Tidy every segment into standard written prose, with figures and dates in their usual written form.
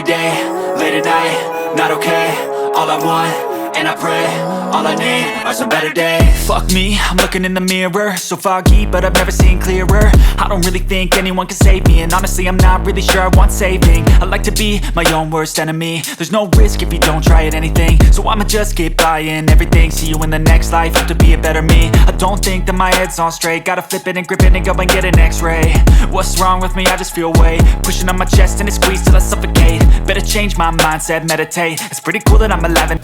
day, late at night, not okay. All I want, and I pray, all I need are some better days. Fuck me, I'm looking in the mirror, so foggy, but I've never seen clearer. I don't really think anyone can save me, and honestly I'm not really sure I want saving. I like to be my own worst enemy. There's no risk if you don't try at anything, so I'ma just keep buying everything. See you in the next life, have to be a better me. I don't think that my head's on straight, gotta flip it and grip it and go and get an x-ray. What's wrong with me? I just feel weight pushing on my chest and it squeezes till I suffocate. Better change my mindset, meditate. It's pretty cool that I'm alive and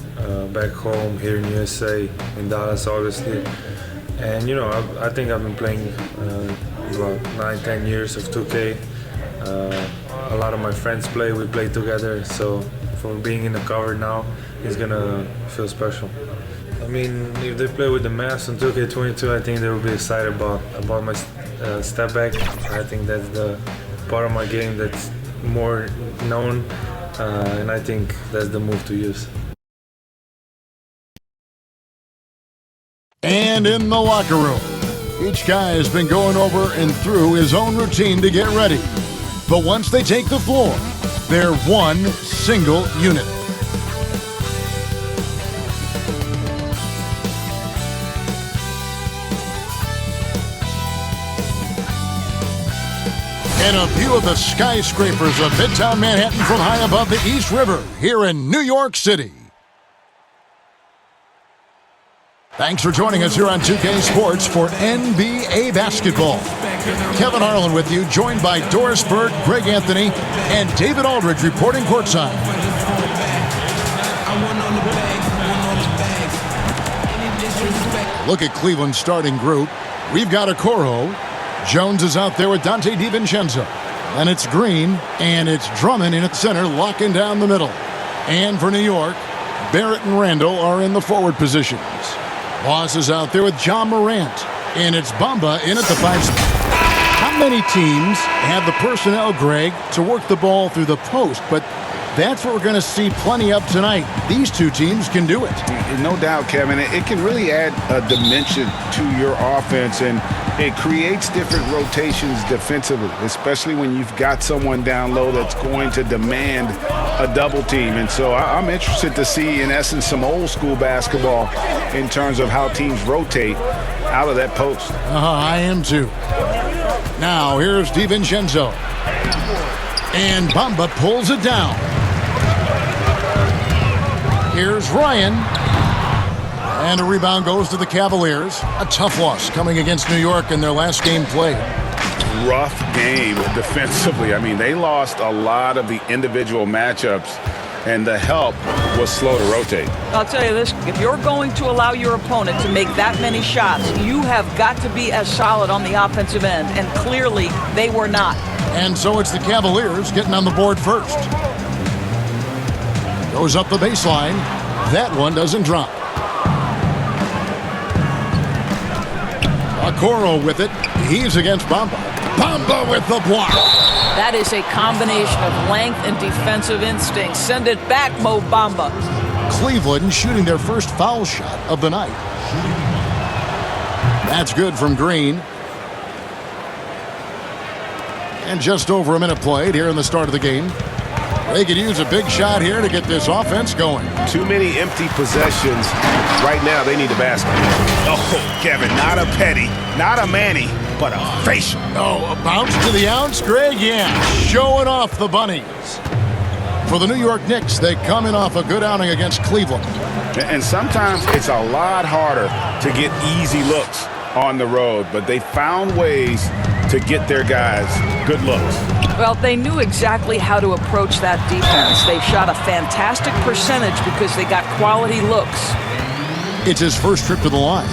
back home here in USA, in Dallas obviously. And you know, I think I've been playing about 9-10 years of 2K. A lot of my friends play, we play together, so for being in the cover now, it's gonna feel special. I mean, if they play with the Mavs on 2K22, I think they will be excited about my step back. I think that's the part of my game that's more known, and I think that's the move to use. And in the locker room, each guy has been going over and through his own routine to get ready. But once they take the floor, they're one single unit. And a view of the skyscrapers of Midtown Manhattan from high above the East River here in New York City. Thanks for joining us here on 2K Sports for NBA basketball. Kevin Harlan with you, joined by Doris Bird, Greg Anthony, and David Aldridge reporting courtside. Look at Cleveland's starting group. We've got Okoro. Jones is out there with Dante DiVincenzo. And it's Green, and it's Drummond in at center, locking down the middle. And for New York, Barrett and Randall are in the forward positions. Boss is out there with John Morant, and it's Bamba in at the 5 spot. How many teams have the personnel, Greg, to work the ball through the post? But that's what we're going to see plenty of tonight. These two teams can do it. No doubt, Kevin. It can really add a dimension to your offense, and it creates different rotations defensively, especially when you've got someone down low that's going to demand a double team. And so I'm interested to see, in essence, some old school basketball in terms of how teams rotate out of that post. I am too. Now here's DiVincenzo. And Bamba pulls it down. Here's Ryan. And a rebound goes to the Cavaliers. A tough loss coming against New York in their last game played. Rough game defensively. I mean, they lost a lot of the individual matchups, and the help was slow to rotate. I'll tell you this, if you're going to allow your opponent to make that many shots, you have got to be as solid on the offensive end, and clearly they were not. And so it's the Cavaliers getting on the board first. Goes up the baseline. That one doesn't drop. Okoro with it. He's against Bamba. Bamba with the block. That is a combination of length and defensive instinct. Send it back, Mo Bamba. Cleveland shooting their first foul shot of the night. That's good from Green. And just over a minute played here in the start of the game. They could use a big shot here to get this offense going. Too many empty possessions. Right now, they need a basket. Oh, Kevin, not a Petty, not a Manny, but a facial. Oh, a bounce to the ounce, Greg? Yeah, showing off the bunnies. For the New York Knicks, they come in off a good outing against Cleveland. And sometimes it's a lot harder to get easy looks on the road, but they found ways to get their guys good looks. Well, they knew exactly how to approach that defense. They shot a fantastic percentage because they got quality looks. It's his first trip to the line.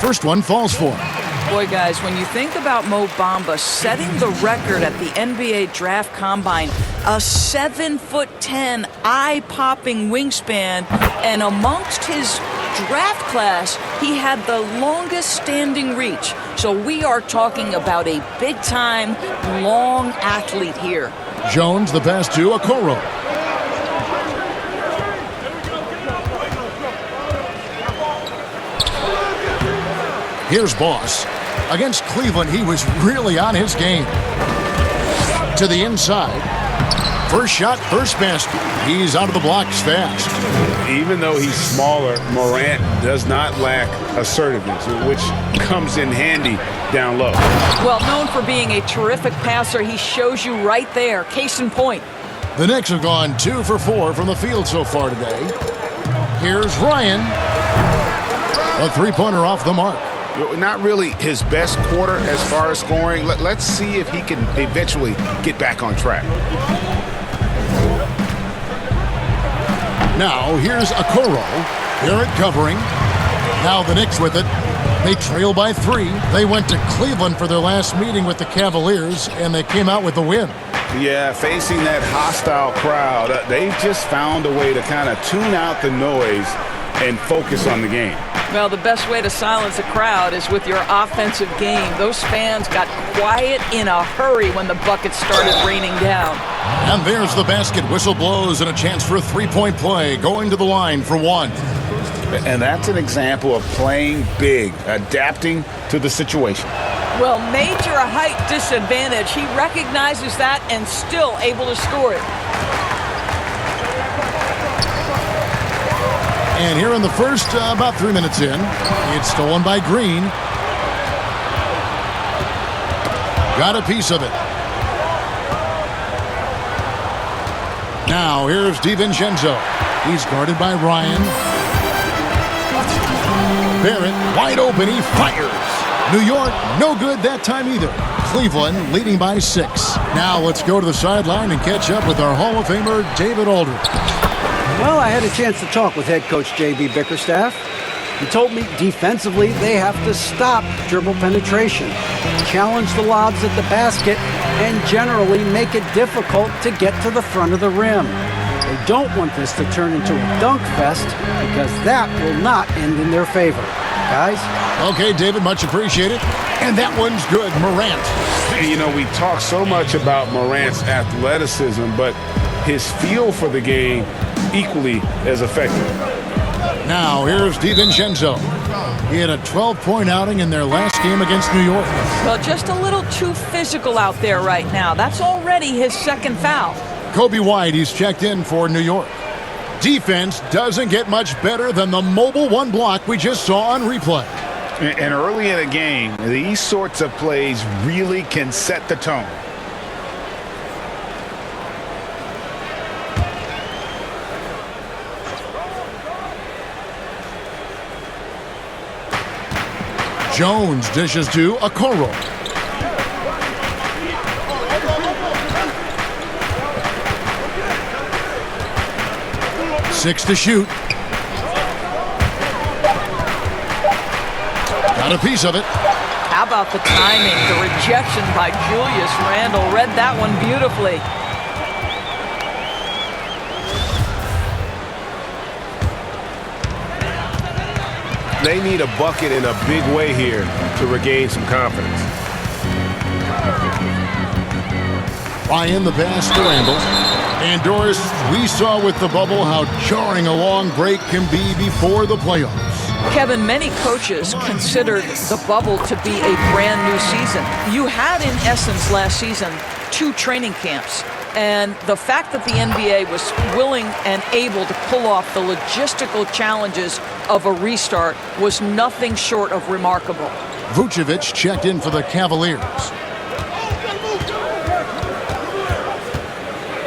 First one falls for him. Boy, guys, when you think about Mo Bamba setting the record at the NBA Draft Combine, a 7'10", eye-popping wingspan, and amongst his draft class, he had the longest standing reach. So we are talking about a big-time, long athlete here. Jones, the pass to Okoro. Here's Boss. Against Cleveland, he was really on his game. to the inside. First shot, first basket. He's out of the blocks fast. Even though he's smaller, Morant does not lack assertiveness, which comes in handy down low. Well, known for being a terrific passer, he shows you right there. Case in point. The Knicks have gone 2 for 4 from the field so far today. Here's Ryan. A three-pointer off the mark. Not really his best quarter as far as scoring. Let's see if he can eventually get back on track. Now here's Okoro. Barrett covering. Now the Knicks with it. They trail by 3. They went to Cleveland for their last meeting with the Cavaliers, and they came out with a win. Yeah, facing that hostile crowd, they've just found a way to kind of tune out the noise and focus on the game. Well, the best way to silence a crowd is with your offensive game. Those fans got quiet in a hurry when the buckets started raining down. And there's the basket. Whistle blows and a chance for a three-point play. Going to the line for 1. And that's an example of playing big, adapting to the situation. Well, major height disadvantage. He recognizes that and still able to score it. And here in the first, about 3 minutes in, it's stolen by Green. Got a piece of it. Now here's DiVincenzo. He's guarded by Ryan. Barrett wide open. He fires. New York, no good that time either. Cleveland leading by 6. Now let's go to the sideline and catch up with our Hall of Famer, David Aldridge. Well, I had a chance to talk with head coach J.B. Bickerstaff. He told me defensively they have to stop dribble penetration, challenge the lobs at the basket, and generally make it difficult to get to the front of the rim. They don't want this to turn into a dunk fest because that will not end in their favor. Guys? Okay, David, much appreciated. And that one's good. Morant. You know, we talk so much about Morant's athleticism, but his feel for the game equally as effective. Now here's DiVincenzo. He had a 12-point outing in their last game against New York. Well, just a little too physical out there right now. That's already his second foul. Kobe White, he's checked in for New York. Defense doesn't get much better than the mobile one block we just saw on replay. And early in a game, these sorts of plays really can set the tone. Jones dishes to Okoro. Six to shoot. Got a piece of it. How about the timing? The rejection by Julius Randle. Read that one beautifully. They need a bucket in a big way here to regain some confidence. Ryan the pass to Randle. And Doris, we saw with the bubble how jarring a long break can be before the playoffs. Kevin, many coaches considered the bubble to be a brand new season. You had, in essence, last season, 2 training camps. And the fact that the NBA was willing and able to pull off the logistical challenges of a restart was nothing short of remarkable. Vucevic checked in for the Cavaliers.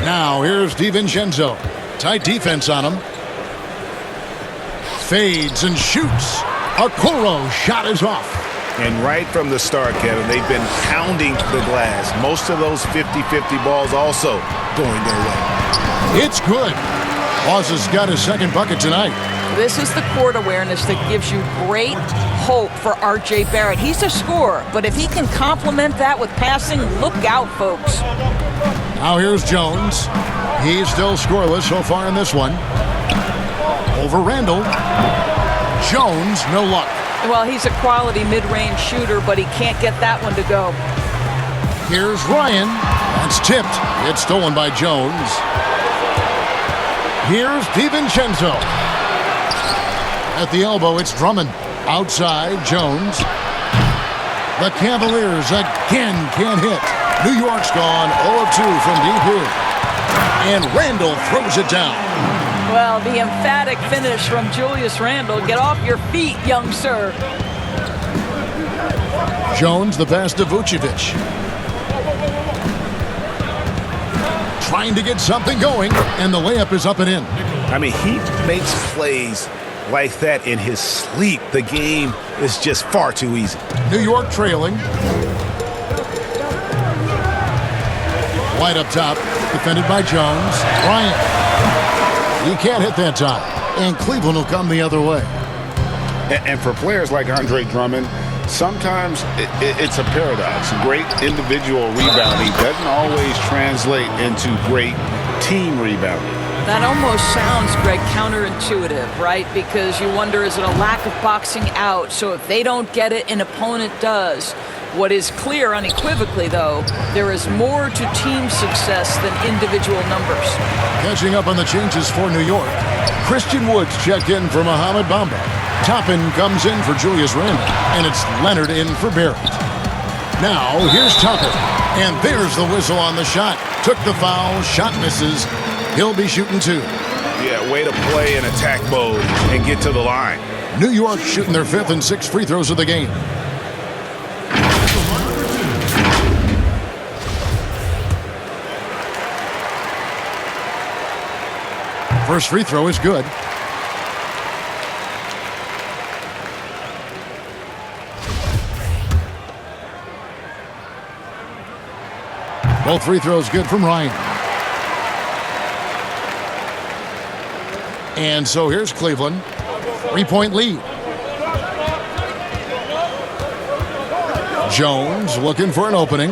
Now here's DiVincenzo. Tight defense on him. Fades and shoots. Okoro shot is off. And right from the start, Kevin, they've been pounding the glass. Most of those 50-50 balls also going their way. It's good. Boss has got his second bucket tonight. This is the court awareness that gives you great hope for R.J. Barrett. He's a scorer, but if he can complement that with passing, look out, folks. Now here's Jones. He's still scoreless so far in this one. Over Randle. Jones, no luck. Well, he's a quality mid-range shooter, but he can't get that one to go. Here's Ryan. That's tipped. It's stolen by Jones. Here's DiVincenzo. At the elbow, it's Drummond. Outside, Jones. The Cavaliers again can't hit. New York's gone 0 of 2 from deep here. And Randle throws it down. Well, the emphatic finish from Julius Randle. Get off your feet, young sir. Jones, the pass to Vucevic. Trying to get something going, and the layup is up and in. I mean, he makes plays like that in his sleep. The game is just far too easy. New York trailing. White up top, defended by Jones. Bryant. He can't hit that time, and Cleveland will come the other way. And for players like Andre Drummond, sometimes it's a paradox. Great individual rebounding doesn't always translate into great team rebounding. That almost sounds, Greg, counterintuitive, right? Because you wonder, is it a lack of boxing out? So if they don't get it, an opponent does. What is clear unequivocally, though, there is more to team success than individual numbers. Catching up on the changes for New York. Christian Woods checked in for Mohamed Bamba. Toppin comes in for Julius Randle, and it's Leonard in for Barrett. Now, here's Toppin, and there's the whistle on the shot. Took the foul, shot misses. He'll be shooting two. Yeah, way to play in attack mode and get to the line. New York shooting their 5th and 6th free throws of the game. First free throw is good. Both free throws good from Ryan. And so here's Cleveland. 3-point lead. Jones looking for an opening.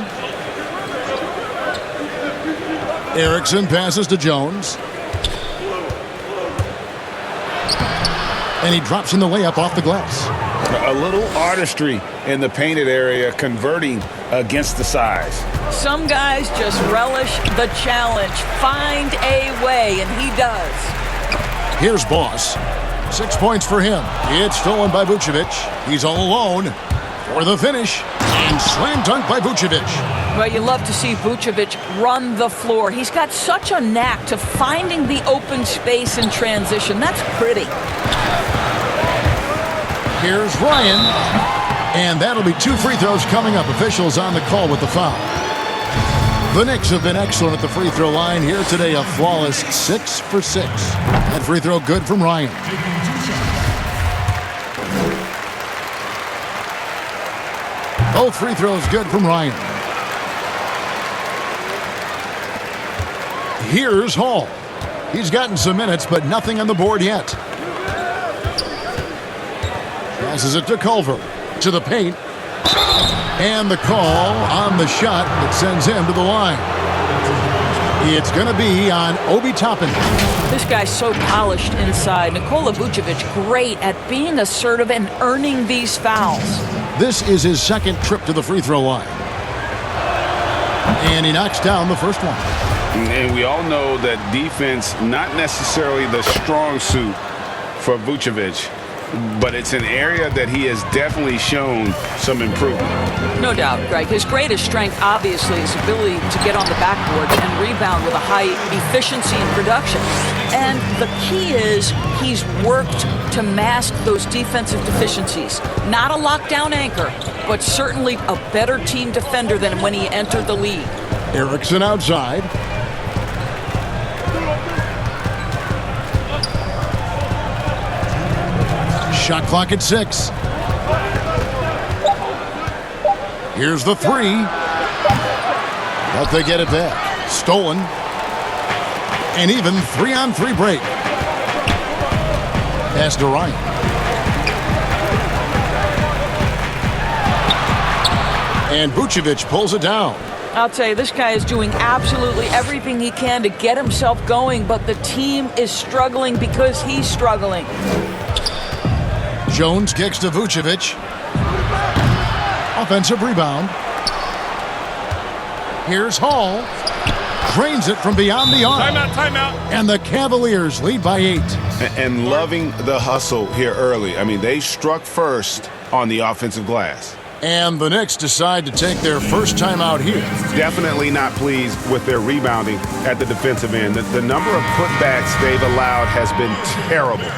Erickson passes to Jones. And he drops in the layup off the glass. A little artistry in the painted area, converting against the size. Some guys just relish the challenge. Find a way, and he does. Here's Boss. 6 points for him. It's stolen by Vucevic. He's all alone for the finish. And slam dunk by Vucevic. Well, you love to see Vucevic run the floor. He's got such a knack to finding the open space in transition. That's pretty. Here's Ryan. And that'll be 2 free throws coming up. Officials on the call with the foul. The Knicks have been excellent at the free throw line here today. A flawless 6 for 6. That free throw good from Ryan. Both free throws good from Ryan. Here's Hall. He's gotten some minutes, but nothing on the board yet. Passes it to Culver. To the paint. And the call on the shot that sends him to the line. It's going to be on Obi Toppin. This guy's so polished inside. Nikola Vucevic, great at being assertive and earning these fouls. This is his 2nd trip to the free throw line. And he knocks down the first one. And we all know that defense, not necessarily the strong suit for Vucevic, but it's an area that he has definitely shown some improvement. No doubt, Greg. His greatest strength, obviously, is ability to get on the backboard and rebound with a high efficiency in production. And the key is he's worked to mask those defensive deficiencies. Not a lockdown anchor, but certainly a better team defender than when he entered the league. Erickson outside. Shot clock at 6. Here's the 3. But they get it back. Stolen. And even 3-on-3 break. Pass to Ryan. And Vucevic pulls it down. I'll tell you, this guy is doing absolutely everything he can to get himself going, but the team is struggling because he's struggling. Jones kicks to Vucevic. Offensive rebound. Here's Hall. Drains it from beyond the arc. Timeout. And the Cavaliers lead by 8. And loving the hustle here early. I mean, they struck first on the offensive glass. And the Knicks decide to take their first time out here. Definitely not pleased with their rebounding at the defensive end. The number of putbacks they've allowed has been terrible.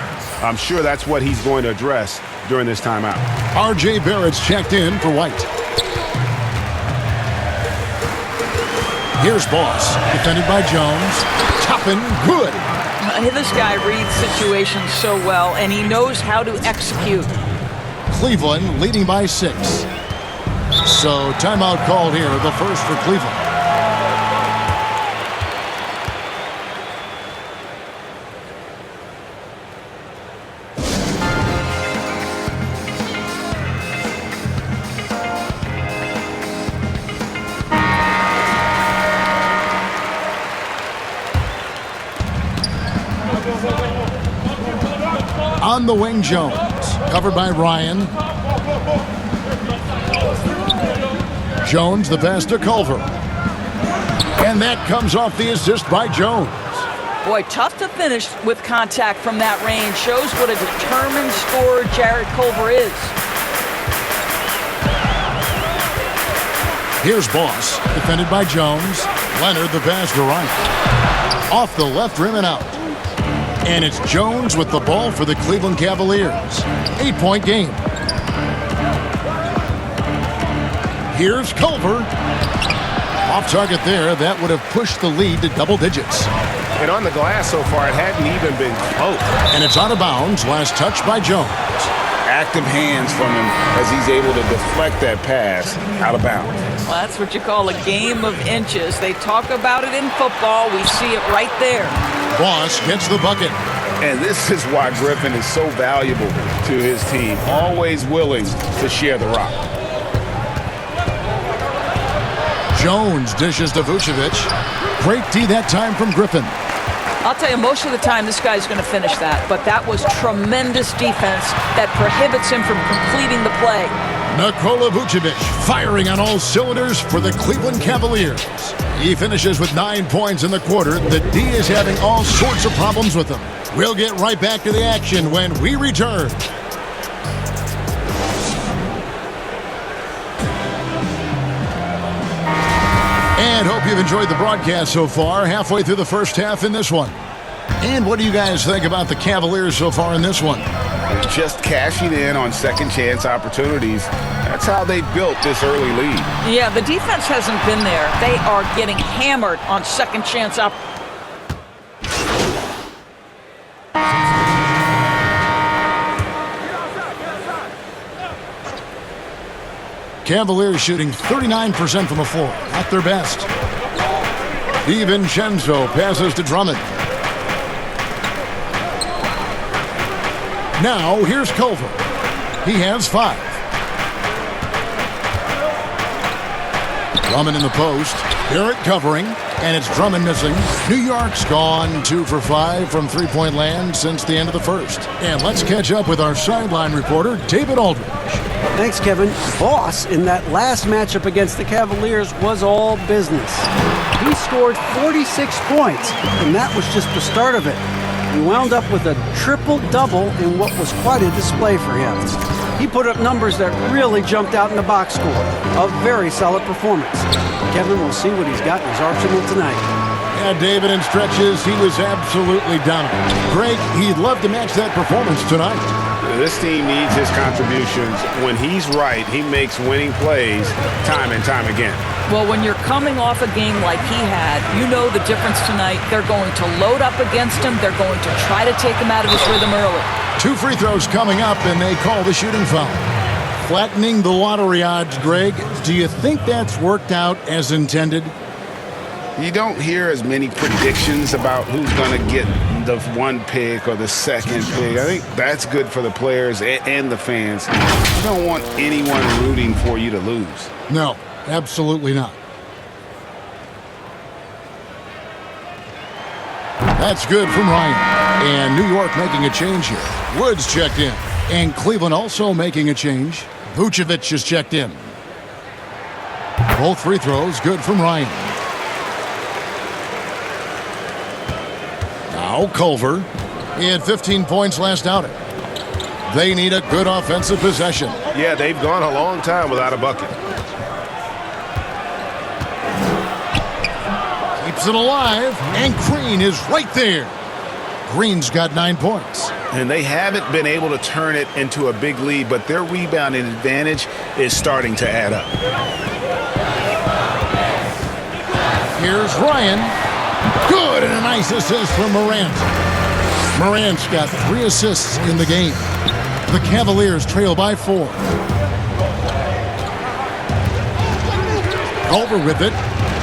I'm sure that's what he's going to address during this timeout. R.J. Barrett's checked in for White. Here's Boss, defended by Jones. Toppin, good. This guy reads situations so well, and he knows how to execute. Cleveland leading by 6. So timeout called here, the first for Cleveland. On the wing, Jones, covered by Ryan. Jones, the pass to Culver. And that comes off the assist by Jones. Boy, tough to finish with contact from that range. Shows what a determined scorer Jarrett Culver is. Here's Boss, defended by Jones. Leonard, the pass to Ryan. Off the left rim and out. And it's Jones with the ball for the Cleveland Cavaliers. 8-point game. Here's Culver. Off target there. That would have pushed the lead to double digits. And on the glass so far, it hadn't even been close. And it's out of bounds. Last touch by Jones. Active hands from him as he's able to deflect that pass out of bounds. Well, that's what you call a game of inches. They talk about it in football. We see it right there. Boss gets the bucket. And this is why Griffin is so valuable to his team. Always willing to share the rock. Jones dishes to Vucevic. Great D that time from Griffin. I'll tell you, most of the time this guy's going to finish that, but that was tremendous defense that prohibits him from completing the play. Nikola Vucevic firing on all cylinders for the Cleveland Cavaliers. He finishes with 9 points in the quarter. The D is having all sorts of problems with him. We'll get right back to the action when we return. And hope you've enjoyed the broadcast so far. Halfway through the first half in this one. And what do you guys think about the Cavaliers so far in this one? Just cashing in on second chance opportunities. That's how they built this early lead. Yeah, the defense hasn't been there. They are getting hammered on second chance opportunities. Cavaliers shooting 39% from the floor. Not their best. DiVincenzo passes to Drummond. Now, here's Culver. He has 5. Drummond in the post. Barrett covering, and it's Drummond missing. New York's gone 2 for 5 from three-point land since the end of the first. And let's catch up with our sideline reporter, David Aldridge. Thanks, Kevin. Boss in that last matchup against the Cavaliers was all business. He scored 46 points, and that was just the start of it. He wound up with a triple-double in what was quite a display for him. He put up numbers that really jumped out in the box score. A very solid performance. Kevin will see what he's got in his arsenal tonight. Yeah, David, in stretches, he was absolutely dominant. Greg, he'd love to match that performance tonight. This team needs his contributions. When he's right, he makes winning plays time and time again. Well, when you're coming off a game like he had, you know the difference tonight. They're going to load up against him. They're going to try to take him out of his rhythm early. 2 free throws coming up, and they call the shooting foul. Flattening the lottery odds, Greg. Do you think that's worked out as intended? You don't hear as many predictions about who's going to get the 1 pick or the 2nd pick. I think that's good for the players and the fans. You don't want anyone rooting for you to lose. No, absolutely not. That's good from Ryan. And New York making a change here. Woods checked in. And Cleveland also making a change. Vucevic is checked in. Both free throws good from Ryan. Now Culver. He had 15 points last outing. They need a good offensive possession. Yeah, they've gone a long time without a bucket. Keeps it alive, and Green is right there. Green's got 9 points. And they haven't been able to turn it into a big lead, but their rebounding advantage is starting to add up. Here's Ryan. Good, and a nice assist from Morant. Morant's got 3 assists in the game. The Cavaliers trail by 4. Culver with it.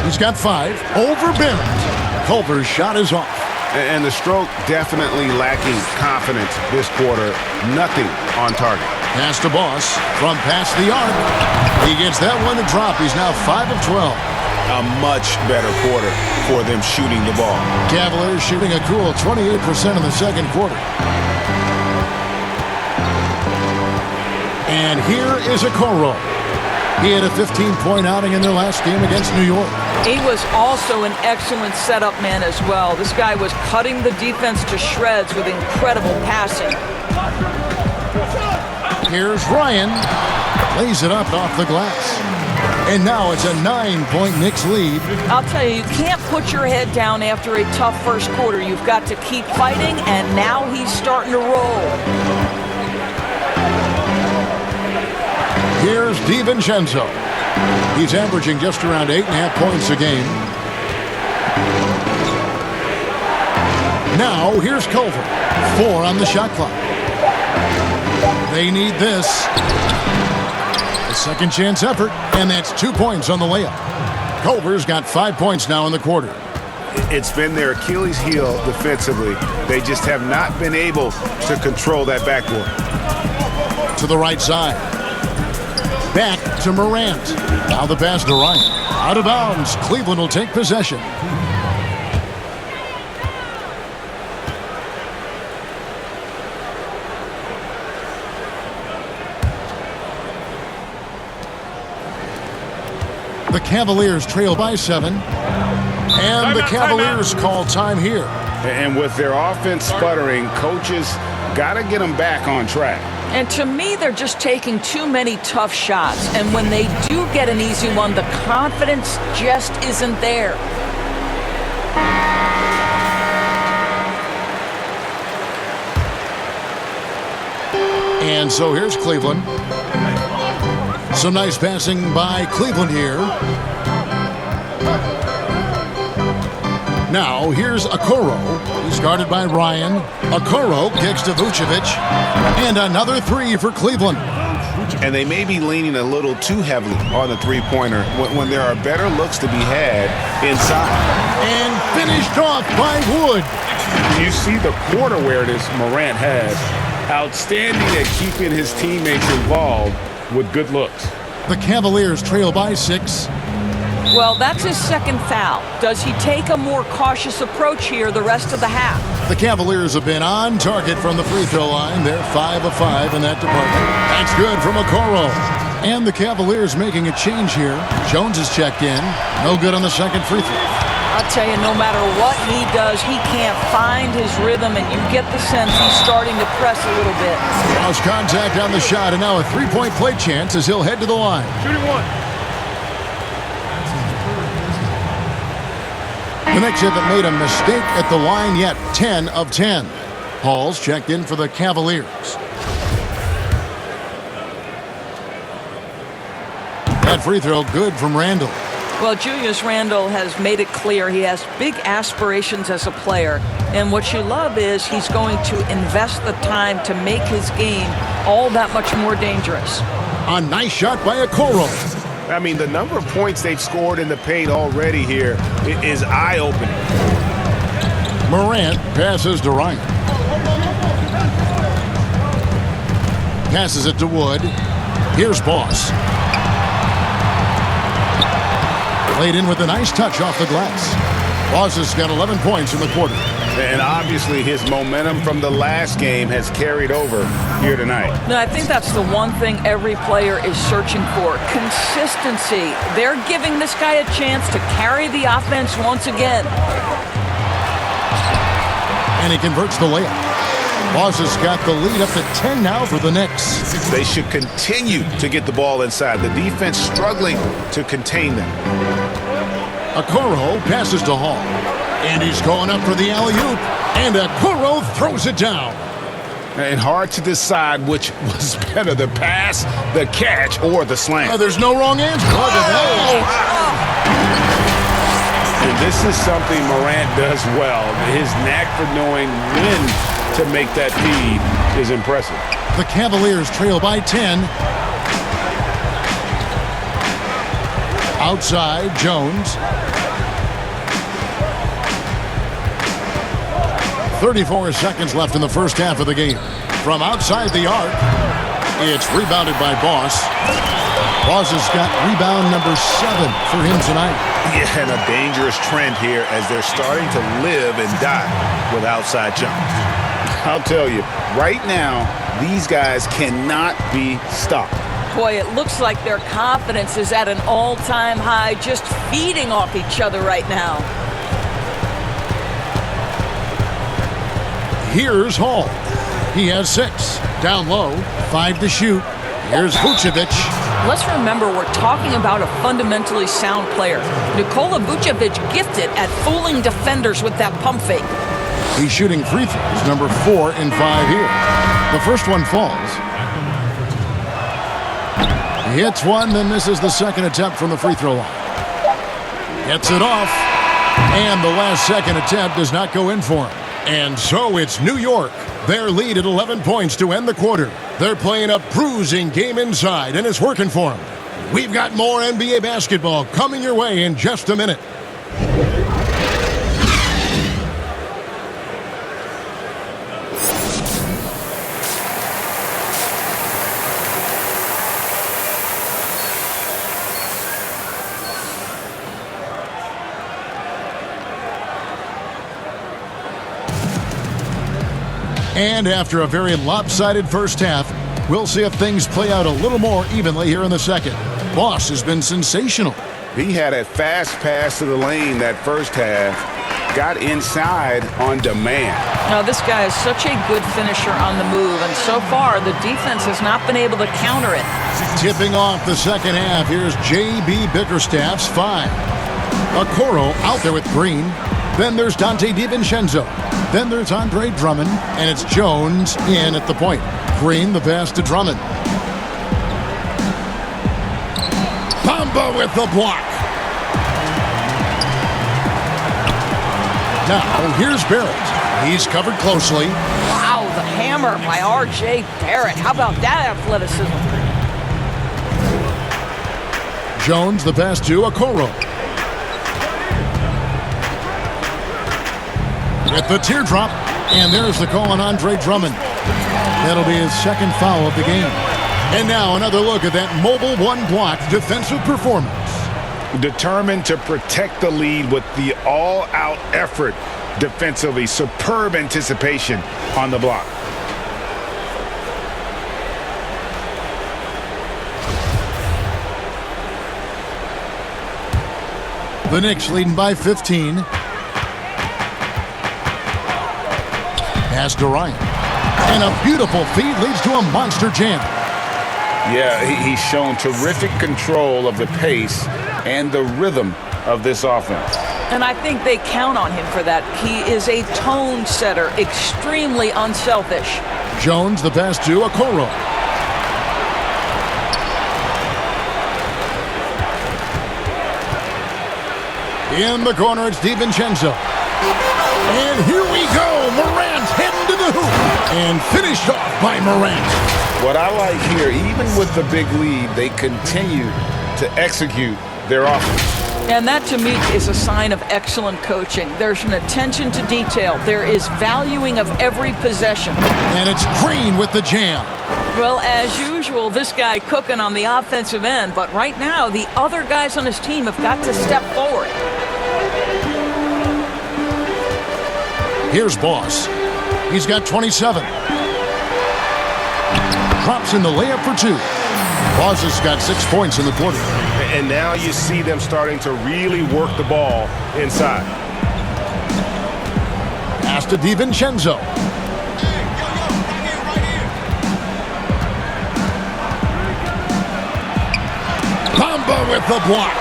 He's got 5. Over Barrett. Culver's shot is off. And the stroke definitely lacking confidence this quarter. Nothing on target. Pass to Boss from past the arc. He gets that one to drop. He's now 5 of 12. A much better quarter for them shooting the ball. Cavaliers shooting a cool 28% in the second quarter. And here is Okoro. He had a 15-point outing in their last game against New York. He was also an excellent setup man as well. This guy was cutting the defense to shreds with incredible passing. Here's Ryan. Lays it up off the glass. And now it's a 9-point Knicks lead. I'll tell you, you can't put your head down after a tough first quarter. You've got to keep fighting, and now he's starting to roll. Here's DiVincenzo. He's averaging just around 8.5 points a game. Now here's Culver. 4 on the shot clock. They need this. A second chance effort, and that's 2 points on the layup. Culver's got 5 points now in the quarter. It's been their Achilles heel defensively. They just have not been able to control that backboard. To the right side. Back to Morant. Now the pass to Ryan. Out of bounds. Cleveland will take possession. The Cavaliers trail by 7. And the Cavaliers call time here. And with their offense sputtering, coaches got to get them back on track. And to me, they're just taking too many tough shots. And when they do get an easy one, the confidence just isn't there. And so here's Cleveland. Some nice passing by Cleveland here. Now here's Okoro. He's guarded by Ryan. Okoro kicks to Vucevic. And another 3 for Cleveland. And they may be leaning a little too heavily on the three-pointer when there are better looks to be had inside. And finished off by Wood. You see the court awareness Morant has. Outstanding at keeping his teammates involved with good looks. The Cavaliers trail by 6. Well, that's his second foul. Does he take a more cautious approach here the rest of the half? The Cavaliers have been on target from the free throw line. They're 5 of 5 in that department. That's good from Okoro. And the Cavaliers making a change here. Jones is checked in. No good on the second free throw. I'll tell you, no matter what he does, he can't find his rhythm, and you get the sense he's starting to press a little bit. Lost contact on the shot, and now a three-point play chance as he'll head to the line. Shooting 1. The Knicks haven't made a mistake at the line yet. 10 of 10. Hall's checked in for the Cavaliers. That free throw good from Randle. Well, Julius Randle has made it clear he has big aspirations as a player. And what you love is he's going to invest the time to make his game all that much more dangerous. A nice shot by Okoro. I mean, the number of points they've scored in the paint already here is eye-opening. Morant passes to Ryan. Passes it to Wood. Here's Boss. Laid in with a nice touch off the glass. Boss has got 11 points in the quarter. And obviously his momentum from the last game has carried over here tonight. No, I think that's the one thing every player is searching for. Consistency. They're giving this guy a chance to carry the offense once again. And he converts the layup. Boss has got the lead up to 10 now for the Knicks. They should continue to get the ball inside. The defense struggling to contain them. Okoro passes to Hall. And he's going up for the alley-oop. And Okoro throws it down. And hard to decide which was better, the pass, the catch, or the slam. There's no wrong answer. Look at that. And this is something Morant does well. His knack for knowing when to make that feed is impressive. The Cavaliers trail by 10. Outside, Jones. 34 seconds left in the first half of the game. From outside the arc, it's rebounded by Boss. Boss has got rebound number 7 for him tonight. Yeah, and a dangerous trend here as they're starting to live and die with outside jumpers. I'll tell you, right now, these guys cannot be stopped. Boy, it looks like their confidence is at an all-time high, just feeding off each other right now. Here's Hall. He has 6. Down low, 5 to shoot. Here's Vucevic. Let's remember we're talking about a fundamentally sound player. Nikola Vucevic gifted at fooling defenders with that pump fake. He's shooting free throws, number 4 in 5 here. The first one falls. He hits one, then misses the second attempt from the free throw line. Gets it off, and the last second attempt does not go in for him. And so it's New York. Their lead at 11 points to end the quarter. They're playing a bruising game inside, and it's working for them. We've got more NBA basketball coming your way in just a minute. And after a very lopsided first half, we'll see if things play out a little more evenly here in the second. Boss has been sensational. He had a fast pass to the lane that first half, got inside on demand. Now, this guy is such a good finisher on the move, and so far the defense has not been able to counter it. Tipping off the second half, here's J.B. Bickerstaff's 5. Okoro out there with Green. Then there's Dante DiVincenzo. Then there's Andre Drummond, and it's Jones in at the point. Green, the pass to Drummond. Bamba with the block. Now, here's Barrett. He's covered closely. Wow, the hammer by R.J. Barrett. How about that athleticism? Jones, the pass to Okoro. With the teardrop, and there's the call on Andre Drummond. That'll be his second foul of the game. And now another look at that mobile one-block defensive performance. Determined to protect the lead with the all-out effort defensively. Superb anticipation on the block. The Knicks leading by 15. Pass to Ryan. And a beautiful feed leads to a monster jam. Yeah, he's shown terrific control of the pace and the rhythm of this offense. And I think they count on him for that. He is a tone setter, extremely unselfish. Jones, the pass to Okoro. In the corner, it's DiVincenzo. And here we go. Morant heading to the hoop. And finished off by Morant. What I like here, even with the big lead, they continue to execute their offense. And that, to me, is a sign of excellent coaching. There's an attention to detail. There is valuing of every possession. And it's Green with the jam. Well, as usual, this guy cooking on the offensive end. But right now, the other guys on his team have got to step forward. Here's Boss. He's got 27. Drops in the layup for 2. Boss has got 6 points in the quarter. And now you see them starting to really work the ball inside. Pass to DiVincenzo. the block.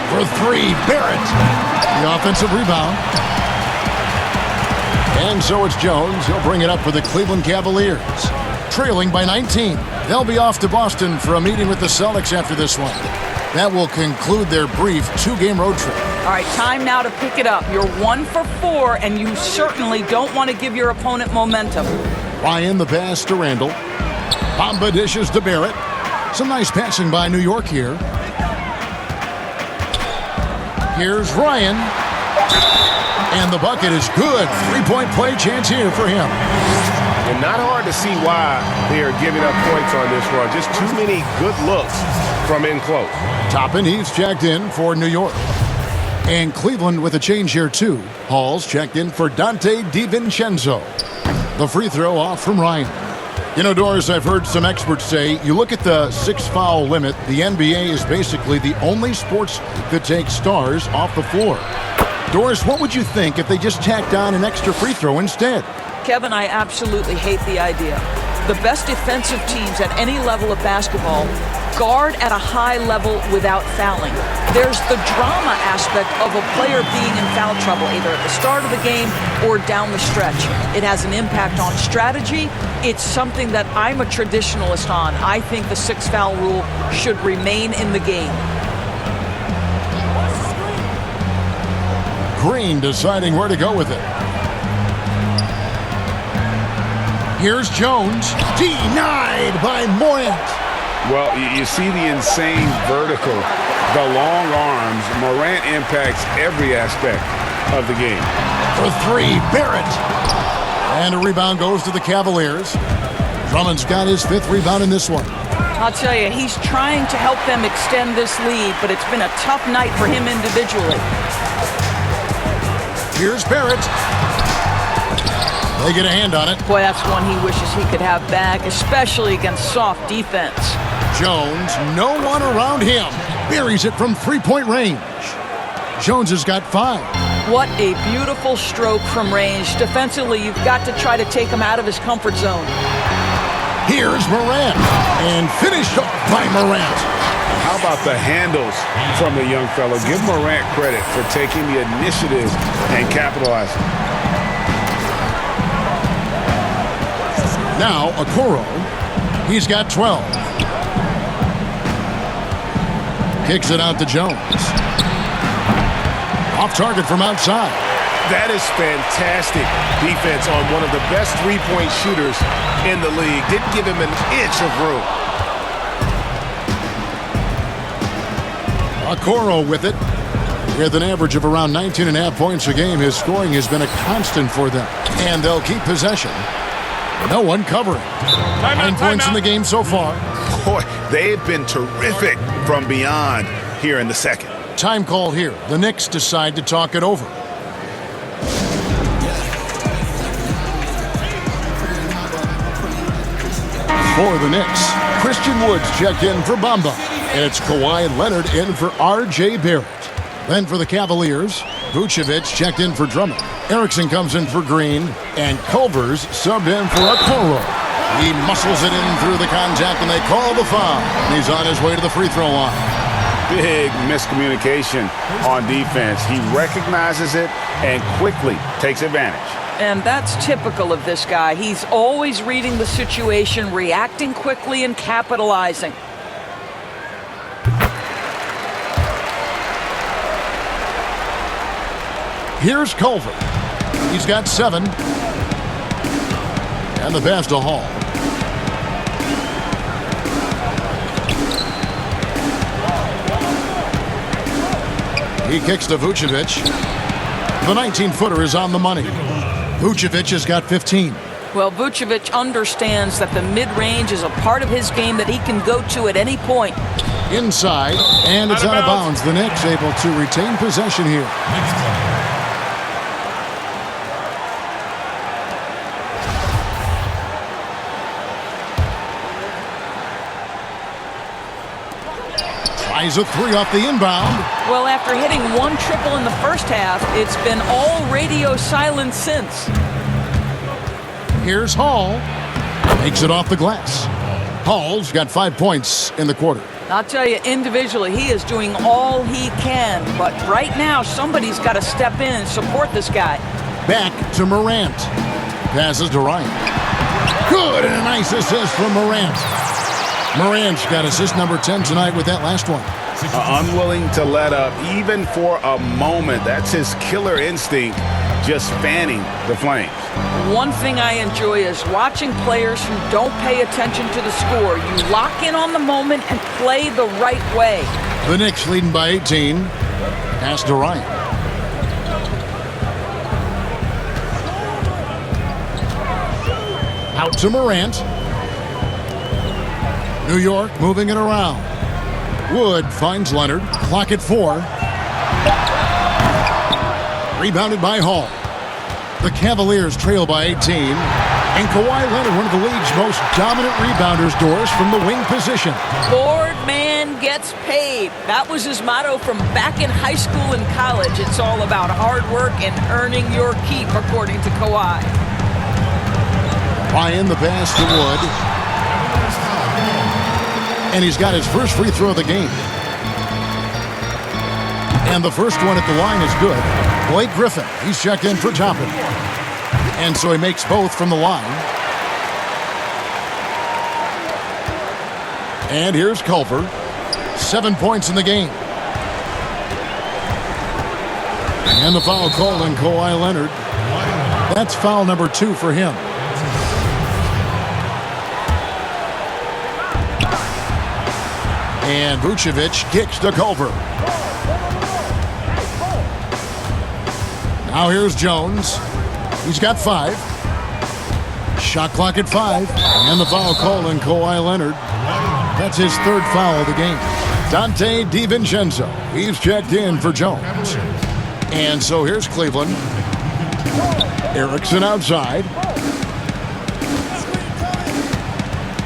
For three, Barrett. The offensive rebound. And so it's Jones. He'll bring it up for the Cleveland Cavaliers. Trailing by 19. They'll be off to Boston for a meeting with the Celtics after this one. That will conclude their brief two-game road trip. All right, time now to pick it up. You're 1 for 4, and you certainly don't want to give your opponent momentum. Ryan the pass to Randall. Bamba dishes to Barrett. Some nice passing by New York here. Here's Ryan. And the bucket is good. Three-point play chance here for him. And not hard to see why they are giving up points on this run. Just too many good looks from in close. Toppin, he's checked in for New York. And Cleveland with a change here too. Hall's checked in for Dante DiVincenzo. The free throw off from Ryan. You know, Doris, I've heard some experts say, you look at the 6-foul limit, the NBA is basically the only sports that takes stars off the floor. Doris, what would you think if they just tacked on an extra free throw instead? Kevin, I absolutely hate the idea. The best defensive teams at any level of basketball guard at a high level without fouling. There's the drama aspect of a player being in foul trouble, either at the start of the game or down the stretch. It has an impact on strategy. It's something that I'm a traditionalist on. I think the 6-foul rule should remain in the game. Green deciding where to go with it. Here's Jones. Denied by Morant. Well, you see the insane vertical, the long arms. Morant impacts every aspect of the game. For three, Barrett. And a rebound goes to the Cavaliers. Drummond's got his 5th rebound in this one. I'll tell you, he's trying to help them extend this lead, but it's been a tough night for him individually. Here's Barrett. They get a hand on it. Boy, that's one he wishes he could have back, especially against soft defense. Jones, no one around him. Buries it from three-point range. Jones has got 5. What a beautiful stroke from range. Defensively, you've got to try to take him out of his comfort zone. Here's Morant. And finished off by Morant. How about the handles from the young fellow? Give Morant credit for taking the initiative and capitalizing. Now, Okoro. He's got 12. Kicks it out to Jones. Off target from outside. That is fantastic defense on one of the best three-point shooters in the league. Didn't give him an inch of room. Okoro with it. With an average of around 19.5 points a game, his scoring has been a constant for them. And they'll keep possession. No one covering. 9 points in the game so far. Boy, they've been terrific from beyond here in the second. Time call here. The Knicks decide to talk it over. For the Knicks, Christian Woods checked in for Bamba. And it's Kawhi Leonard in for R.J. Barrett. Then for the Cavaliers, Vucevic checked in for Drummond. Erickson comes in for Green. And Culver's subbed in for Okoro. He muscles it in through the contact, and they call the foul. And he's on his way to the free throw line. Big miscommunication on defense. He recognizes it and quickly takes advantage. And that's typical of this guy. He's always reading the situation, reacting quickly, and capitalizing. Here's Culver. He's got 7. And the pass to Hall. He kicks to Vucevic. The 19-footer is on the money. Vucevic has got 15. Well, Vucevic understands that the mid-range is a part of his game that he can go to at any point. Inside, and it's out of bounds. The Knicks able to retain possession here. Tries a 3 off the inbound. Well, after hitting 1 triple in the first half, it's been all radio silence since. Here's Hall. Makes it off the glass. Hall's got 5 points in the quarter. I'll tell you, individually, he is doing all he can. But right now, somebody's got to step in and support this guy. Back to Morant. Passes to Ryan. Good, and a nice assist from Morant. Morant's got assist number 10 tonight with that last one. Unwilling to let up, even for a moment. That's his killer instinct, just fanning the flames. One thing I enjoy is watching players who don't pay attention to the score. You lock in on the moment and play the right way. The Knicks leading by 18. Pass to Ryan. Out to Morant. New York moving it around. Wood finds Leonard. Clock at 4. Rebounded by Hall. The Cavaliers trail by 18. And Kawhi Leonard, one of the league's most dominant rebounders, Doris, from the wing position. Board man gets paid. That was his motto from back in high school and college. It's all about hard work and earning your keep, according to Kawhi. Ryan, the pass to Wood. And he's got his first free throw of the game. And the first one at the line is good. Blake Griffin, he's checked in for Toppin. And so he makes both from the line. And here's Culver. 7 points in the game. And the foul called on Kawhi Leonard. That's foul number 2 for him. And Vucevic kicks to Culver. Now here's Jones. He's got 5. Shot clock at 5. And the foul called on Kawhi Leonard. That's his 3rd foul of the game. Dante DiVincenzo. He's checked in for Jones. And so here's Cleveland. Erickson outside.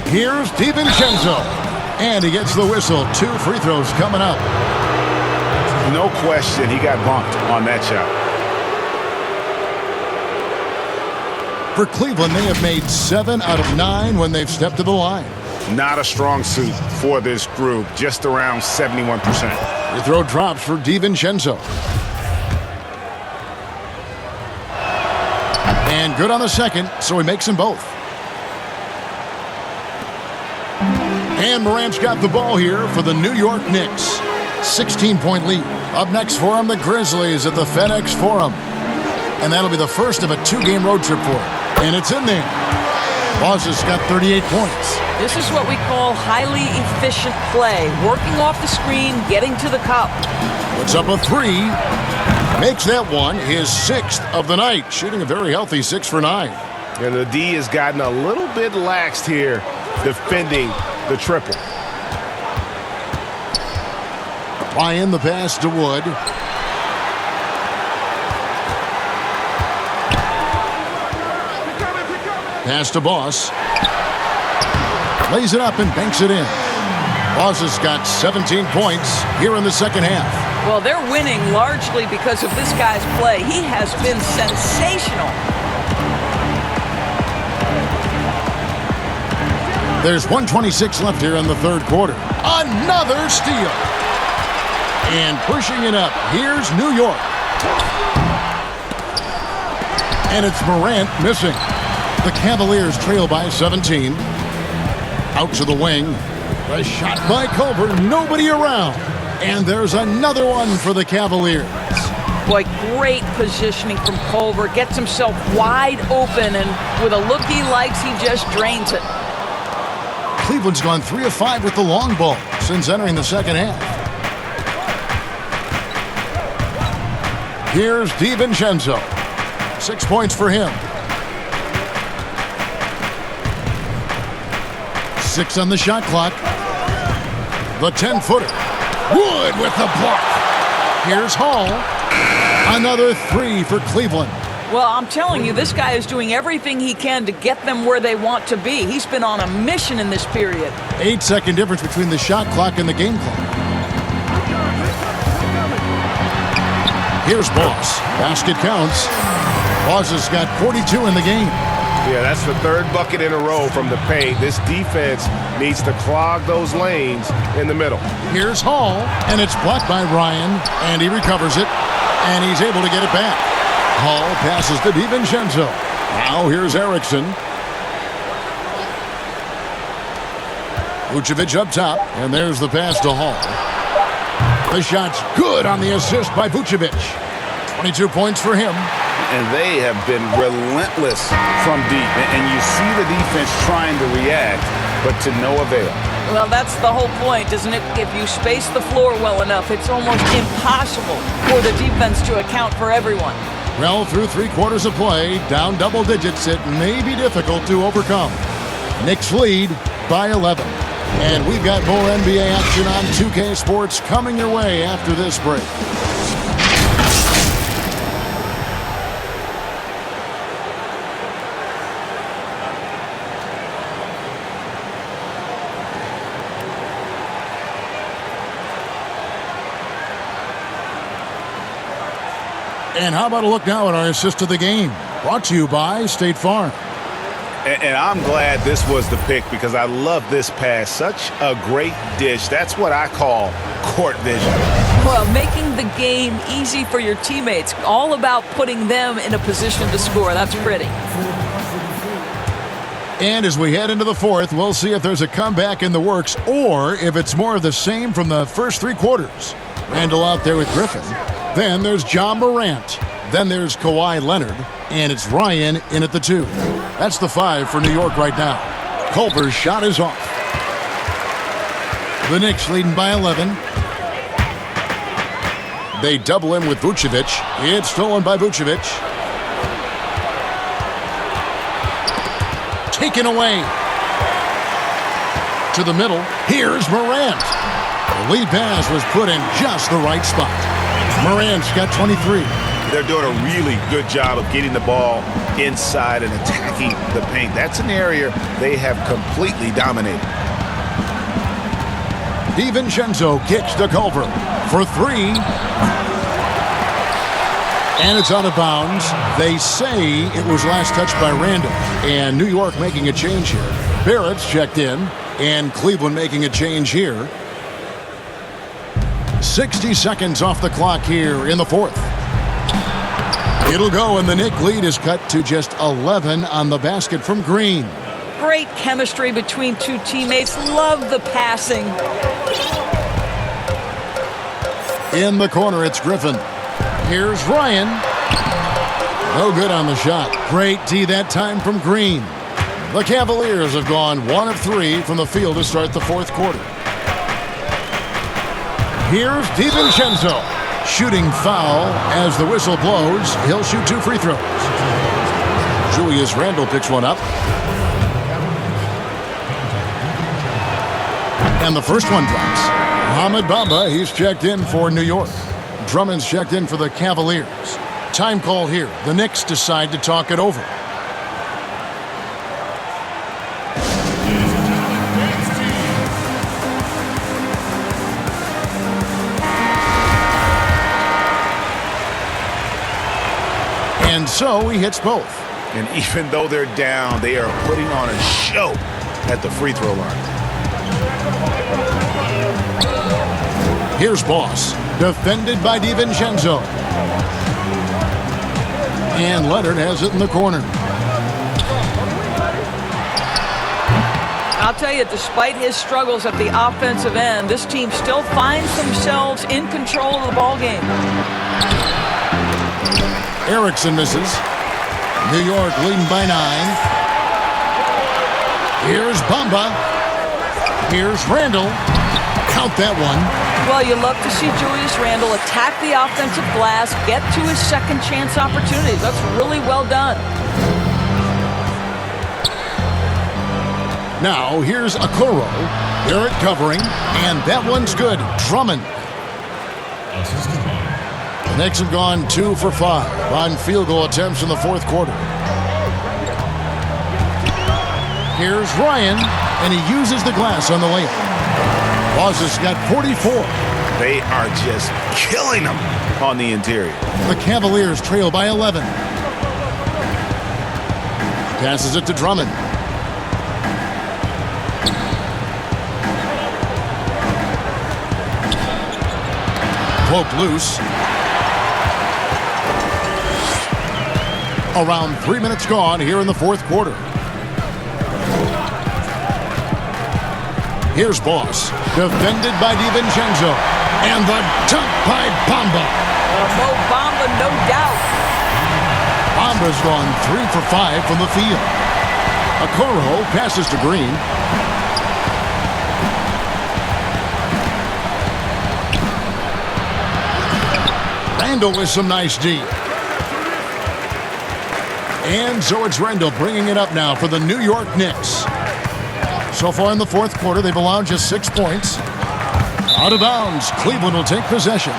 Here's DiVincenzo. And he gets the whistle. 2 free throws coming up. No question, he got bumped on that shot. For Cleveland, they have made 7 out of 9 when they've stepped to the line. Not a strong suit for this group, just around 71%. Free throw drops for DiVincenzo. And good on the second, so he makes them both. And Morant's got the ball here for the New York Knicks. 16-point lead. Up next for him, the Grizzlies at the FedEx Forum. And that'll be the first of a 2-game road trip for him. And it's in there. Bos's got 38 points. This is what we call highly efficient play. Working off the screen, getting to the cup. Puts up a 3. Makes that one his 6th of the night. Shooting a very healthy 6 for 9. And the D has gotten a little bit laxed here defending the triple. Ryan, the pass to Wood. Pass to Boss. Lays it up and banks it in. Boss has got 17 points here in the second half. Well, they're winning largely because of this guy's play. He has been sensational. There's 1:26 left here in the 3rd quarter. Another steal. And pushing it up, here's New York. And it's Morant missing. The Cavaliers trail by 17. Out to the wing. A shot by Culver, nobody around. And there's another one for the Cavaliers. Boy, great positioning from Culver. Gets himself wide open, and with a look he likes, he just drains it. Cleveland's gone 3 of 5 with the long ball since entering the second half. Here's DiVincenzo. 6 points for him. 6 on the shot clock. The 10-footer. Wood with the block. Here's Hall. Another 3 for Cleveland. Well, I'm telling you, this guy is doing everything he can to get them where they want to be. He's been on a mission in this period. 8-second difference between the shot clock and the game clock. Here's Boss. Basket counts. Boss has got 42 in the game. Yeah, that's the third bucket in a row from the paint. This defense needs to clog those lanes in the middle. Here's Hall, and it's blocked by Ryan, and he recovers it, and he's able to get it back. Hall passes to DiVincenzo. Now here's Erickson. Vucevic up top, and there's the pass to Hall. The shot's good on the assist by Vucevic. 22 points for him. And they have been relentless from deep. And you see the defense trying to react, but to no avail. Well, that's the whole point, isn't it? If you space the floor well enough, it's almost impossible for the defense to account for everyone. Well, through 3 quarters of play, down double digits, it may be difficult to overcome. Knicks lead by 11. And we've got more NBA action on 2K Sports coming your way after this break. And how about a look now at our assist of the game? Brought to you by State Farm. And I'm glad this was the pick because I love this pass. Such a great dish. That's what I call court vision. Well, making the game easy for your teammates. All about putting them in a position to score. That's pretty. And as we head into the fourth, we'll see if there's a comeback in the works or if it's more of the same from the first 3 quarters. Randall out there with Griffin. Then there's John Morant. Then there's Kawhi Leonard. And it's Ryan in at the 2. That's the 5 for New York right now. Culver's shot is off. The Knicks leading by 11. They double him with Vucevic. It's stolen by Vucevic. Taken away. To the middle. Here's Morant. The lead pass was put in just the right spot. Morant's got 23. They're doing a really good job of getting the ball inside and attacking the paint. That's an area they have completely dominated. DiVincenzo kicks to Culver for 3. And it's out of bounds. They say it was last touched by Randall. And New York making a change here. Barrett's checked in. And Cleveland making a change here. 60 seconds off the clock here in the fourth. It'll go, and the Knick lead is cut to just 11 on the basket from Green. Great chemistry between 2 teammates. Love the passing. In the corner, it's Griffin. Here's Ryan. No good on the shot. Great D that time from Green. The Cavaliers have gone 1 of 3 from the field to start the fourth quarter. Here's DiVincenzo. Shooting foul as the whistle blows. He'll shoot 2 free throws. Julius Randle picks one up. And the first one drops. Mohamed Bamba, he's checked in for New York. Drummond's checked in for the Cavaliers. Time call here. The Knicks decide to talk it over. And so he hits both. And even though they're down, they are putting on a show at the free throw line. Here's Boss, defended by DiVincenzo. And Leonard has it in the corner. I'll tell you, despite his struggles at the offensive end, this team still finds themselves in control of the ball game. Erickson misses. New York leading by 9. Here's Bamba. Here's Randall. Count that one. Well, you love to see Julius Randle attack the offensive glass, get to his second chance opportunities. That's really well done. Now here's Okoro. Barrett covering, and that one's good. Drummond. The Knicks have gone 2 for 5 on field goal attempts in the fourth quarter. Here's Ryan, and he uses the glass on the layup. Boss has got 44. They are just killing them on the interior. The Cavaliers trail by 11. Passes it to Drummond. Poked loose. Around 3 minutes gone here in the fourth quarter. Here's Boss. Defended by DiVincenzo. And the dunk by Bamba. Mo Bamba, no doubt. Bamba's gone 3 for 5 from the field. Okoro passes to Green. Randall with some nice D. And so it's Randall bringing it up now for the New York Knicks. So far in the fourth quarter, they've allowed just 6 points. Out of bounds, Cleveland will take possession.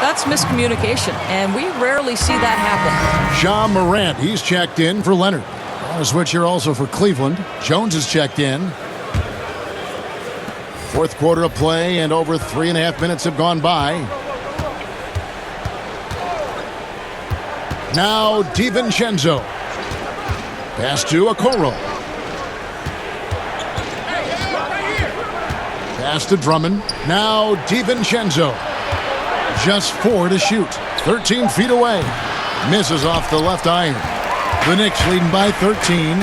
That's miscommunication, and we rarely see that happen. Ja Morant, he's checked in for Leonard. On a switch here also for Cleveland. Jones is checked in. Fourth quarter of play, and over 3.5 minutes have gone by. Now DiVincenzo. Pass to Okoro. Pass to Drummond. Now DiVincenzo. Just 4 to shoot. 13 feet away. Misses off the left iron. The Knicks leading by 13.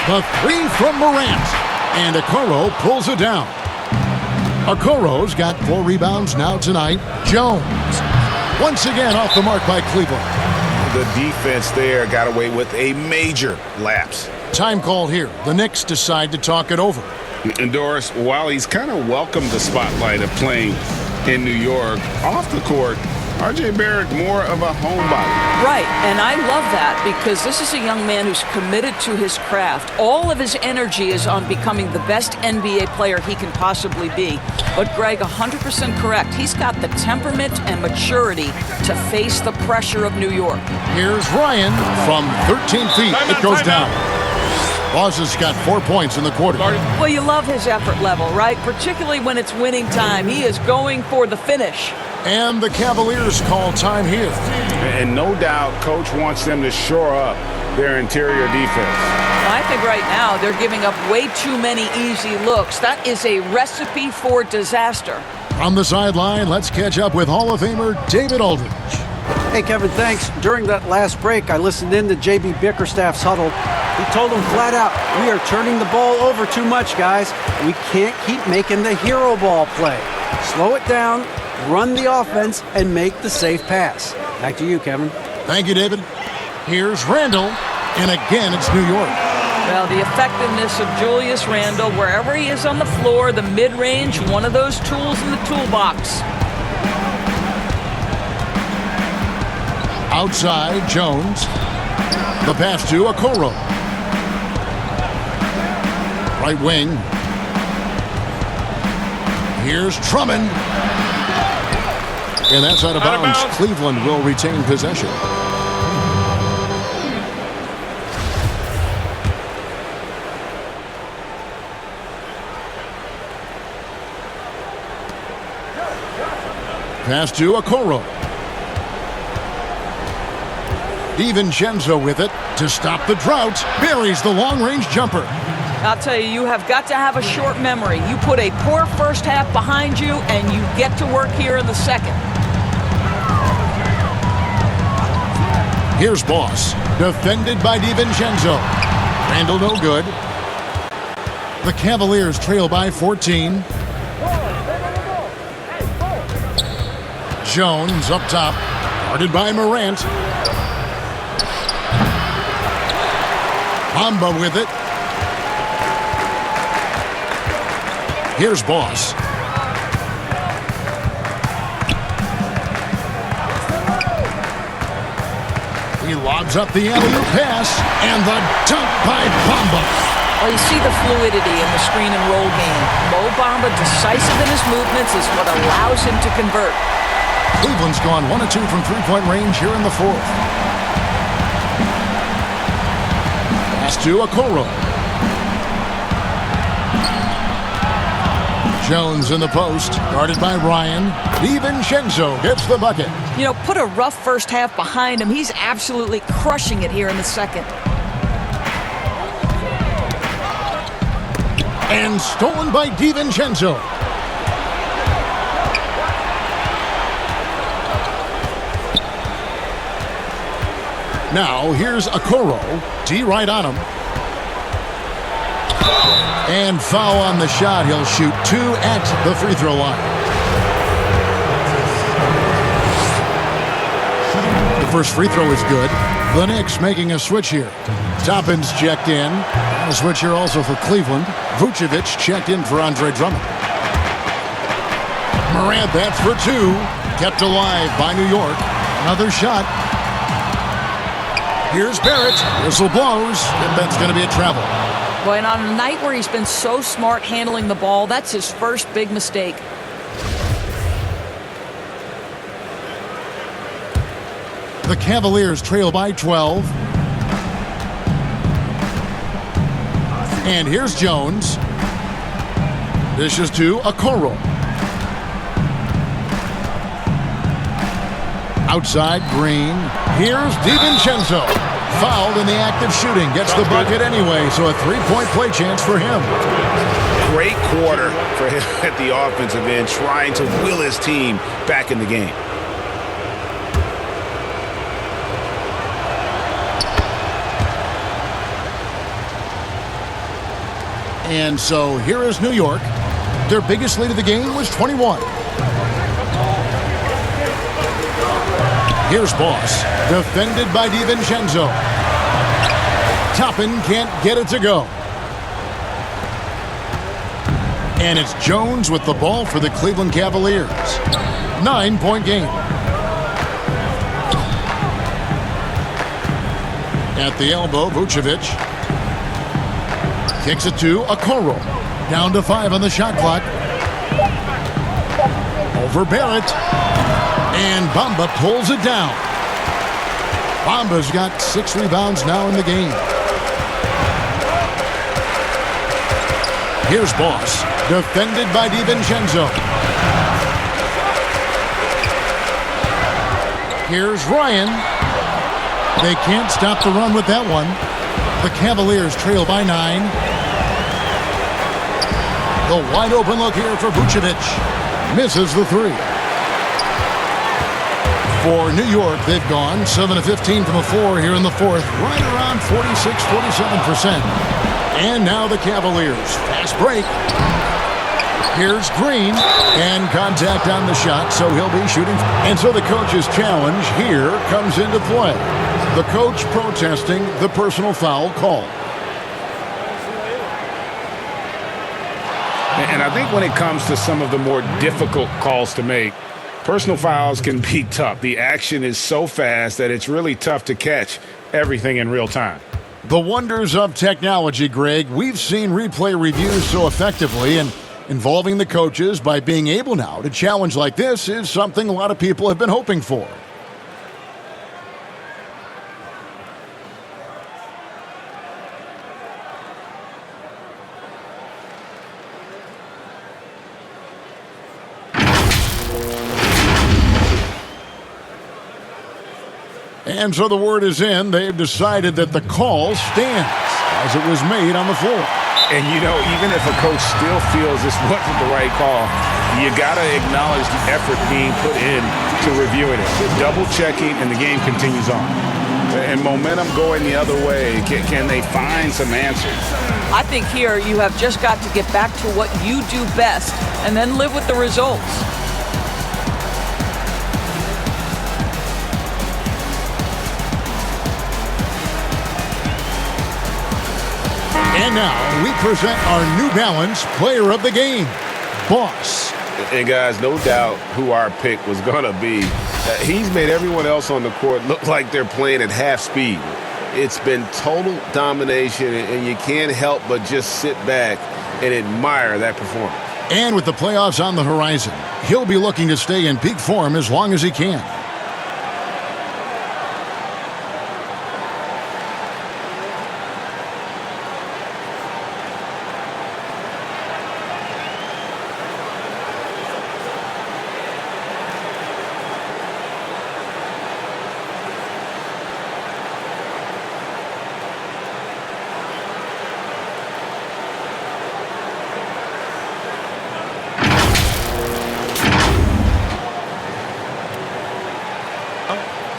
The 3 from Morant. And Okoro pulls it down. Okoro's got 4 rebounds now tonight. Jones. Once again off the mark by Cleveland. The defense there got away with a major lapse. Time call here. The Knicks decide to talk it over. And Doris, while he's kind of welcomed the spotlight of playing in New York, off the court, R.J. Barrett more of a homebody. Right, and I love that because this is a young man who's committed to his craft. All of his energy is on becoming the best NBA player he can possibly be. But Greg, 100% correct. He's got the temperament and maturity to face the pressure of New York. Here's Ryan from 13 feet. It goes down. Boss has got 4 points in the quarter. Well, you love his effort level, right? Particularly when it's winning time. He is going for the finish. And the Cavaliers call time here. And no doubt, Coach wants them to shore up their interior defense. I think right now they're giving up way too many easy looks. That is a recipe for disaster. On the sideline, let's catch up with Hall of Famer David Aldridge. Hey, Kevin, thanks. During that last break, I listened in to J.B. Bickerstaff's huddle. He told them flat out, we are turning the ball over too much, guys. We can't keep making the hero ball play. Slow it down, run the offense, and make the safe pass. Back to you, Kevin. Thank you, David. Here's Randall, and again, it's New York. Well, the effectiveness of Julius Randle, wherever he is on the floor, the mid-range, one of those tools in the toolbox. Outside, Jones. The pass to Okoro. Right wing. Here's Drummond. And that's out of bounds. Cleveland will retain possession. Pass to Okoro. DiVincenzo with it to stop the drought. Buries the long-range jumper. I'll tell you, you have got to have a short memory. You put a poor first half behind you, and you get to work here in the second. Here's Boss. Defended by DiVincenzo. Randall no good. The Cavaliers trail by 14. Jones up top. Guarded by Morant. Bamba with it. Here's Boss. He lobs up the alley-oop pass, and the dunk by Bamba. Well, you see the fluidity in the screen and roll game. Mo Bamba, decisive in his movements, is what allows him to convert. Cleveland's gone 1 of 2 from three-point range here in the fourth. Pass to Okoro. Jones in the post, guarded by Ryan. DiVincenzo gets the bucket. You know, put a rough first half behind him. He's absolutely crushing it here in the second. And stolen by DiVincenzo. Now, here's Okoro. D right on him. And foul on the shot. He'll shoot 2 at the free throw line. The first free throw is good. The Knicks making a switch here. Toppin's checked in. A switch here also for Cleveland. Vucevic checked in for Andre Drummond. Morant, that's for 2. Kept alive by New York. Another shot. Here's Barrett. Whistle blows, and that's going to be a travel. Boy, and on a night where he's been so smart handling the ball, that's his first big mistake. The Cavaliers trail by 12. And here's Jones. Dishes to Okoro. Outside, Green. Here's DiVincenzo. Fouled in the act of shooting. Gets the bucket anyway, so a 3-point play chance for him. Great quarter for him at the offensive end, trying to will his team back in the game. And so here is New York. Their biggest lead of the game was 21. Here's Boss, defended by DiVincenzo. Toppin can't get it to go. And it's Jones with the ball for the Cleveland Cavaliers. 9-point game. At the elbow, Vucevic. Kicks it to Okoro. Down to 5 on the shot clock. Over Barrett. And Bamba pulls it down. Bamba's got 6 rebounds now in the game. Here's Boss, defended by DiVincenzo. Here's Ryan. They can't stop the run with that one. The Cavaliers trail by 9. The wide open look here for Vucevic. Misses the 3. For New York, they've gone 7 of 15 from the floor here in the fourth, right around 46-47%. And now the Cavaliers. Fast break. Here's Green, and contact on the shot, so he'll be shooting. And so the coach's challenge here comes into play. The coach protesting the personal foul call. And I think when it comes to some of the more difficult calls to make, personal fouls can be tough. The action is so fast that it's really tough to catch everything in real time. The wonders of technology, Greg. We've seen replay reviews so effectively, and involving the coaches by being able now to challenge like this is something a lot of people have been hoping for. And so the word is in. They've decided that the call stands as it was made on the floor. And, you know, even if a coach still feels this wasn't the right call, you got to acknowledge the effort being put in to reviewing it. Double-checking, and the game continues on. And momentum going the other way. Can they find some answers? I think here you have just got to get back to what you do best and then live with the results. And now we present our New Balance Player of the Game, Boss. And guys, no doubt who our pick was going to be. He's made everyone else on the court look like they're playing at half speed. It's been total domination, and you can't help but just sit back and admire that performance. And with the playoffs on the horizon, he'll be looking to stay in peak form as long as he can.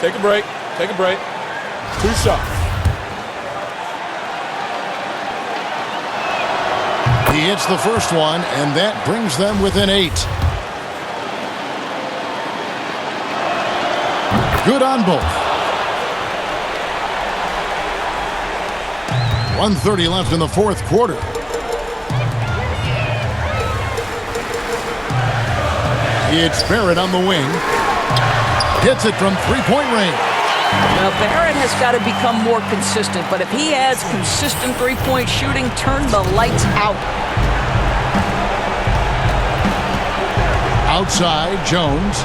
Take a break. Take a break. 2 shots. He hits the first one, and that brings them within 8. Good on both. 1:30 left in the fourth quarter. It's Barrett on the wing. Hits it from three-point range. Now, Barrett has got to become more consistent, but if he adds consistent three-point shooting, turn the lights out. Outside, Jones.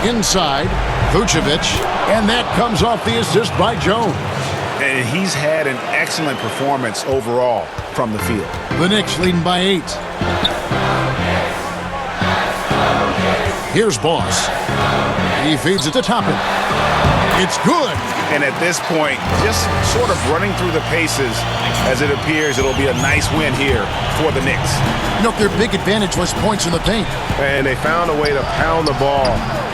Inside, Vucevic. And that comes off the assist by Jones. And he's had an excellent performance overall from the field. The Knicks leading by 8. Here's Boss. He feeds it to Toppin. It's good. And at this point, just sort of running through the paces as it appears it'll be a nice win here for the Knicks. You know, their big advantage was points in the paint. And they found a way to pound the ball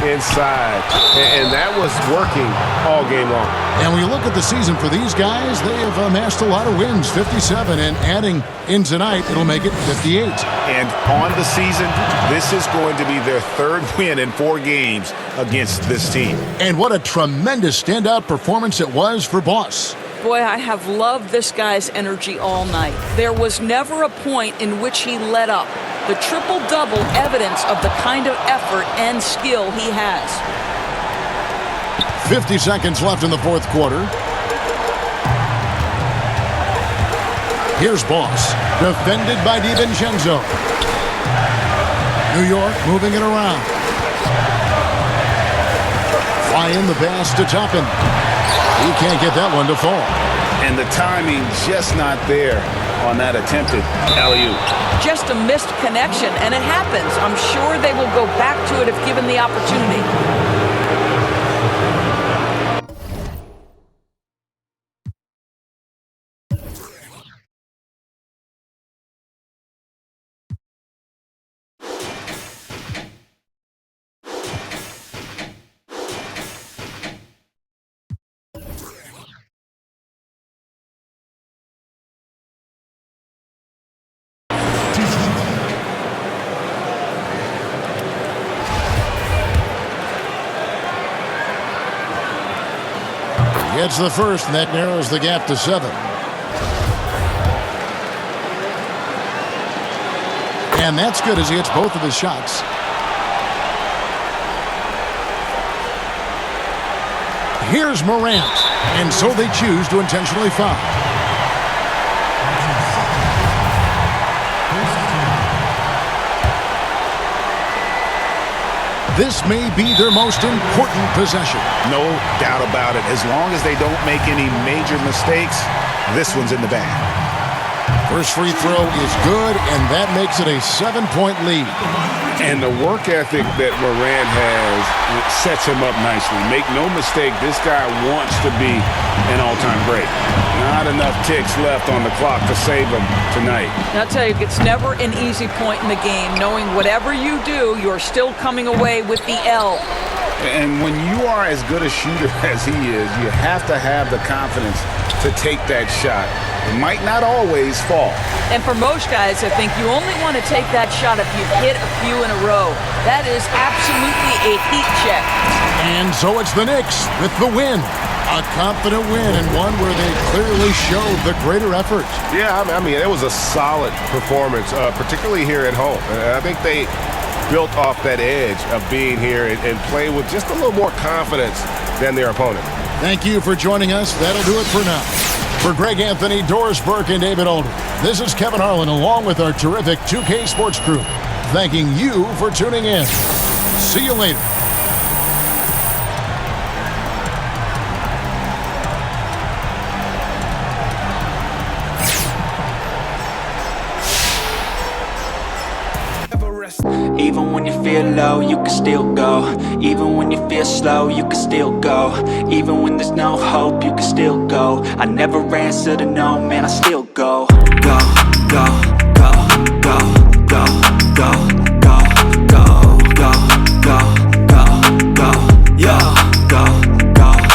inside. And that was working all game long. And when you look at the season for these guys, they have amassed a lot of wins, 57, and adding in tonight, it'll make it 58. And on the season, this is going to be their 3rd win in 4 games against this team. And what a tremendous standout performance it was for Boss. Boy, I have loved this guy's energy all night. There was never a point in which he let up. The triple-double evidence of the kind of effort and skill he has. 50 seconds left in the fourth quarter. Here's Boss, defended by DiVincenzo. New York moving it around. Flying the pass to Toppin. He can't get that one to fall. And the timing just not there on that attempted alley-oop. Just a missed connection, and it happens. I'm sure they will go back to it if given the opportunity. Gets the first, and that narrows the gap to 7. And that's good as he hits both of his shots. Here's Morant, and so they choose to intentionally foul. This may be their most important possession. No doubt about it. As long as they don't make any major mistakes, this one's in the bag. First free throw is good, and that makes it a 7-point lead. And the work ethic that Morant has sets him up nicely. Make no mistake, this guy wants to be an all-time great. Not enough ticks left on the clock to save him tonight. I'll tell you, it's never an easy point in the game, knowing whatever you do, you're still coming away with the L. And when you are as good a shooter as he is, you have to have the confidence to take that shot. It might not always fall. And for most guys, I think you only want to take that shot if you've hit a few in a row. That is absolutely a heat check. And so it's the Knicks with the win. A confident win, and one where they clearly showed the greater effort. Yeah, I mean, it was a solid performance, particularly here at home. I think they built off that edge of being here and play with just a little more confidence than their opponent. Thank you for joining us. That'll do it for now. For Greg Anthony, Doris Burke, and David Alden, this is Kevin Harlan along with our terrific 2K Sports crew, thanking you for tuning in. See you later. Even when you feel low, you can still go. Even when you feel slow, you can still go. Even when there's no hope, you can still go. I never answer to no, man, I still go. Go, go, go, go, go, go, go, go, go, go, go, go, yeah, go, go.